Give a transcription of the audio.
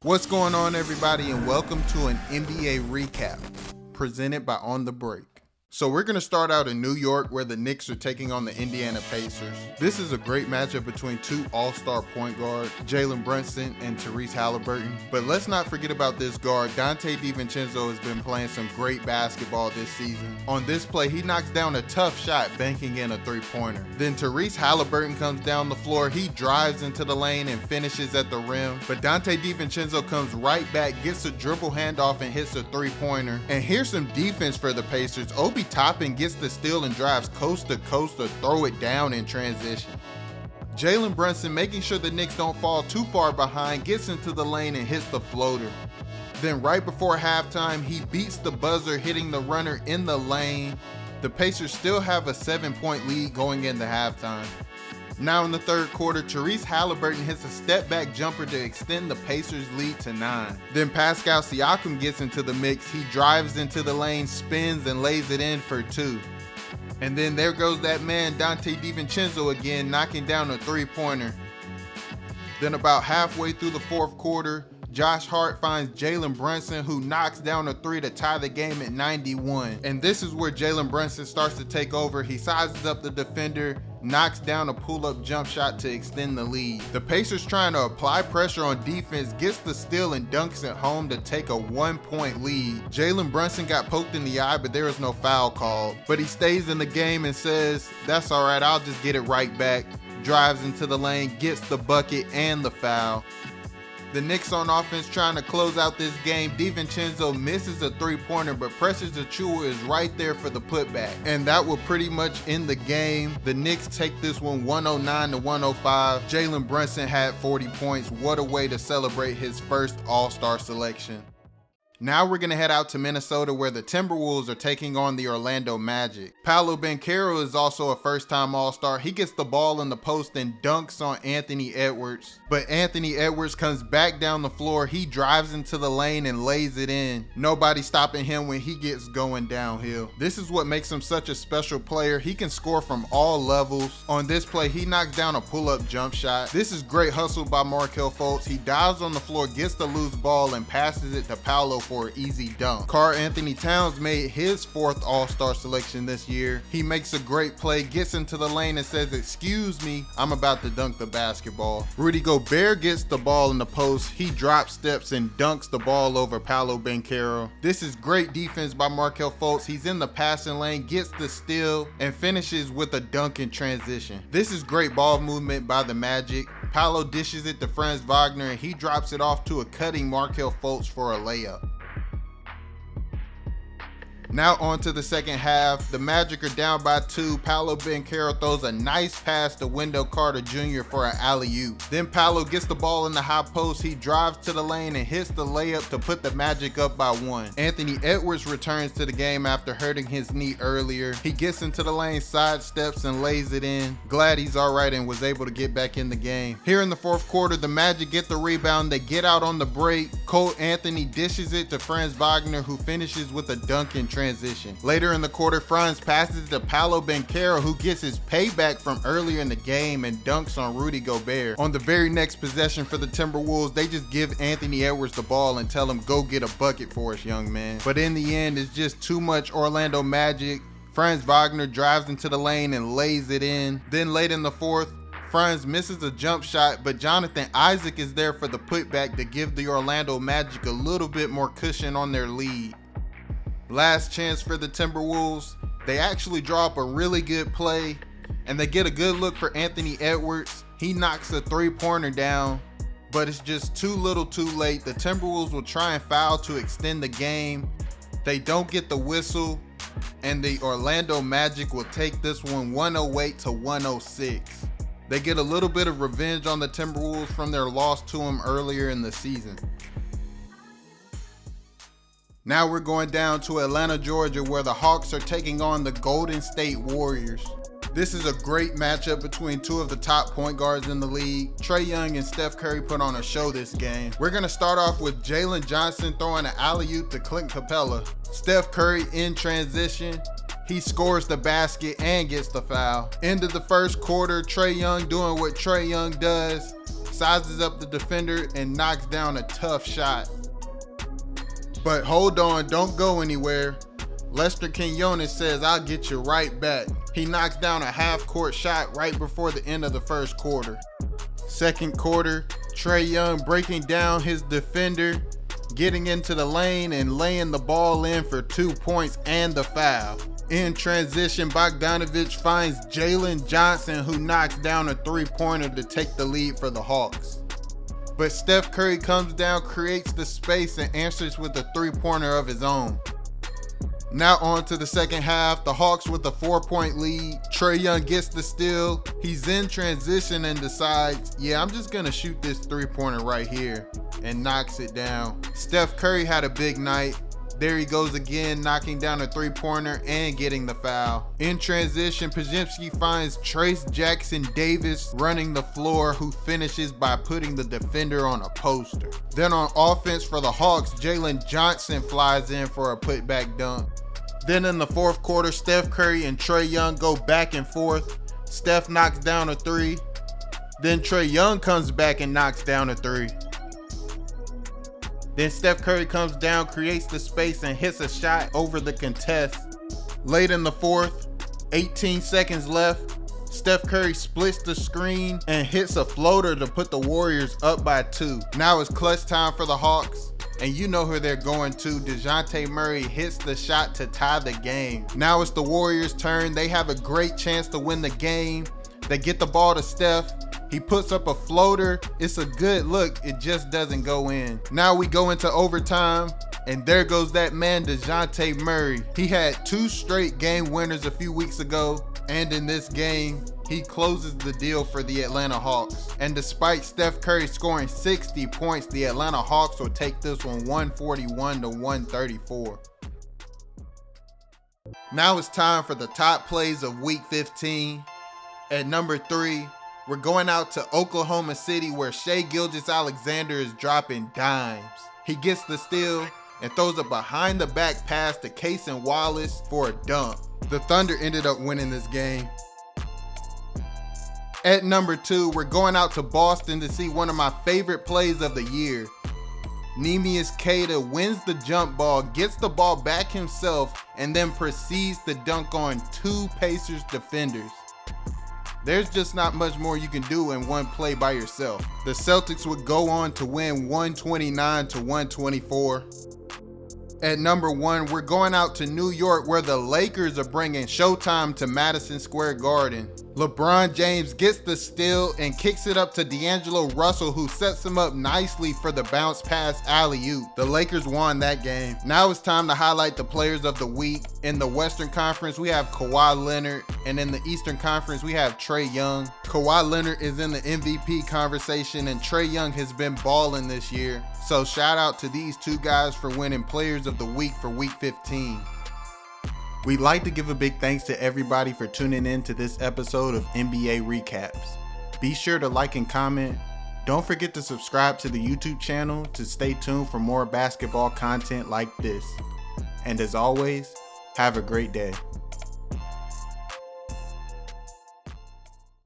What's going on, everybody, and welcome to an NBA recap presented by On The Break. So we're going to start out in New York, where the Knicks are taking on the Indiana Pacers. This is a great matchup between two all-star point guards, Jalen Brunson and Tyrese Haliburton. But let's not forget about this guard. Donte DiVincenzo has been playing some great basketball this season. On this play, he knocks down a tough shot, banking in a three-pointer. Then Tyrese Haliburton comes down the floor. He drives into the lane and finishes at the rim. But Donte DiVincenzo comes right back, gets a dribble handoff, and hits a three-pointer. And here's some defense for the Pacers. Obi Toppin gets the steal and drives coast to coast to throw it down in transition. Jalen Brunson, making sure the Knicks don't fall too far behind, gets into the lane and hits the floater. Then right before halftime, he beats the buzzer, hitting the runner in the lane. The Pacers still have a 7-point lead going into halftime. Now in the third quarter, Tyrese Haliburton hits a step-back jumper to extend the Pacers' lead to 9. Then Pascal Siakam gets into the mix. He drives into the lane, spins, and lays it in for 2. And then there goes that man, Donte DiVincenzo again, knocking down a three-pointer. Then about halfway through the fourth quarter, Josh Hart finds Jalen Brunson, who knocks down a 3 to tie the game at 91. And this is where Jalen Brunson starts to take over. He sizes up the defender, knocks down a pull-up jump shot to extend the lead. The Pacers, trying to apply pressure on defense, gets the steal and dunks it home to take a 1-point lead. Jalen Brunson got poked in the eye, but there was no foul called. But he stays in the game and says, "That's all right, I'll just get it right back." Drives into the lane, gets the bucket and the foul. The Knicks on offense trying to close out this game. DiVincenzo misses a three-pointer, but Precious Achiuwa is right there for the putback. And that will pretty much end the game. The Knicks take this one 109 to 105. Jalen Brunson had 40 points. What a way to celebrate his first All-Star selection. Now we're going to head out to Minnesota, where the Timberwolves are taking on the Orlando Magic. Paolo Banchero is also a first-time All-Star. He gets the ball in the post and dunks on Anthony Edwards. But Anthony Edwards comes back down the floor. He drives into the lane and lays it in. Nobody stopping him when he gets going downhill. This is what makes him such a special player. He can score from all levels. On this play, he knocks down a pull-up jump shot. This is great hustle by Markelle Fultz. He dives on the floor, gets the loose ball, and passes it to Paolo for an easy dunk. Karl-Anthony Towns made his 4th All-Star selection this year. He makes a great play, gets into the lane and says, "Excuse me, I'm about to dunk the basketball." Rudy Gobert gets the ball in the post. He drop steps and dunks the ball over Paolo Banchero. This is great defense by Markelle Fultz. He's in the passing lane, gets the steal, and finishes with a dunk in transition. This is great ball movement by the Magic. Paolo dishes it to Franz Wagner, and he drops it off to a cutting Markelle Fultz for a layup. Now on to the second half. The Magic are down by 2. Paolo Banchero throws a nice pass to Wendell Carter Jr. for an alley-oop. Then Paolo gets the ball in the high post. He drives to the lane and hits the layup to put the Magic up by 1. Anthony Edwards returns to the game after hurting his knee earlier. He gets into the lane, sidesteps, and lays it in. Glad he's alright and was able to get back in the game. Here in the fourth quarter, the Magic get the rebound. They get out on the break. Cole Anthony dishes it to Franz Wagner, who finishes with a dunk in transition. Later in the quarter, Franz passes to Paolo Banchero, who gets his payback from earlier in the game and dunks on Rudy Gobert. On the very next possession for the Timberwolves, they just give Anthony Edwards the ball and tell him, "Go get a bucket for us, young man." But in the end, it's just too much Orlando Magic. Franz Wagner drives into the lane and lays it in. Then late in the fourth, Franz misses a jump shot, but Jonathan Isaac is there for the putback to give the Orlando Magic a little bit more cushion on their lead. Last chance for the Timberwolves. They actually draw up a really good play, and they get a good look for Anthony Edwards. He knocks a three-pointer down, but it's just too little too late. The Timberwolves will try and foul to extend the game. They don't get the whistle, and the Orlando Magic will take this one 108 to 106. They get a little bit of revenge on the Timberwolves from their loss to them earlier in the season. Now we're going down to Atlanta, Georgia, where the Hawks are taking on the Golden State Warriors. This is a great matchup between two of the top point guards in the league. Trae Young and Steph Curry put on a show this game. We're going to start off with Jalen Johnson throwing an alley-oop to Clint Capella. Steph Curry in transition. He scores the basket and gets the foul. End of the first quarter, Trae Young doing what Trae Young does. sizes up the defender and knocks down a tough shot. But hold on, don't go anywhere. Lester Quinones says, "I'll get you right back." He knocks down a half-court shot right before the end of the first quarter. Second quarter, Trae Young breaking down his defender, getting into the lane and laying the ball in for 2 points and the foul. In transition, Bogdanovic finds Jalen Johnson, who knocks down a three-pointer to take the lead for the Hawks. But Steph Curry comes down, creates the space, and answers with a three-pointer of his own. Now on to the second half, the Hawks with a 4-point lead. Trae Young gets the steal. He's in transition and decides, yeah, I'm just gonna shoot this three-pointer right here, and knocks it down. Steph Curry had a big night. There he goes again, knocking down a three-pointer and getting the foul. In transition, Podziemski finds Trace Jackson Davis running the floor, who finishes by putting the defender on a poster. Then on offense for the Hawks, Jalen Johnson flies in for a putback dunk. Then in the fourth quarter, Steph Curry and Trae Young go back and forth. Steph knocks down a three. Then Trae Young comes back and knocks down a three. Then Steph Curry comes down, creates the space, and hits a shot over the contest. Late in the fourth, 18 seconds left, Steph Curry splits the screen and hits a floater to put the Warriors up by 2. Now it's clutch time for the Hawks, and you know who they're going to. DeJounte Murray hits the shot to tie the game. Now it's the Warriors' turn. They have a great chance to win the game. They get the ball to Steph. He puts up a floater. It's a good look. It just doesn't go in. Now we go into overtime, and there goes that man, DeJounte Murray. He had 2 straight game winners a few weeks ago, and in this game, he closes the deal for the Atlanta Hawks. And despite Steph Curry scoring 60 points, the Atlanta Hawks will take this one 141 to 134. Now it's time for the top plays of Week 15. At number 3, we're going out to Oklahoma City, where Shai Gilgeous-Alexander is dropping dimes. He gets the steal and throws a behind-the-back pass to Cason Wallace for a dunk. The Thunder ended up winning this game. At number 2, we're going out to Boston to see one of my favorite plays of the year. Neemias Queta wins the jump ball, gets the ball back himself, and then proceeds to dunk on 2 Pacers defenders. There's just not much more you can do in one play by yourself. The Celtics would go on to win 129 to 124. At number 1, we're going out to New York, where the Lakers are bringing Showtime to Madison Square Garden. LeBron James gets the steal and kicks it up to D'Angelo Russell, who sets him up nicely for the bounce pass alley-oop. The Lakers won that game. Now it's time to highlight the players of the week. In the Western Conference, we have Kawhi Leonard, and in the Eastern Conference, we have Trae Young. Kawhi Leonard is in the MVP conversation, and Trae Young has been balling this year. So shout out to these 2 guys for winning players of the week for Week 15. We'd like to give a big thanks to everybody for tuning in to this episode of NBA Recaps. Be sure to like and comment. Don't forget to subscribe to the YouTube channel to stay tuned for more basketball content like this. And as always, have a great day.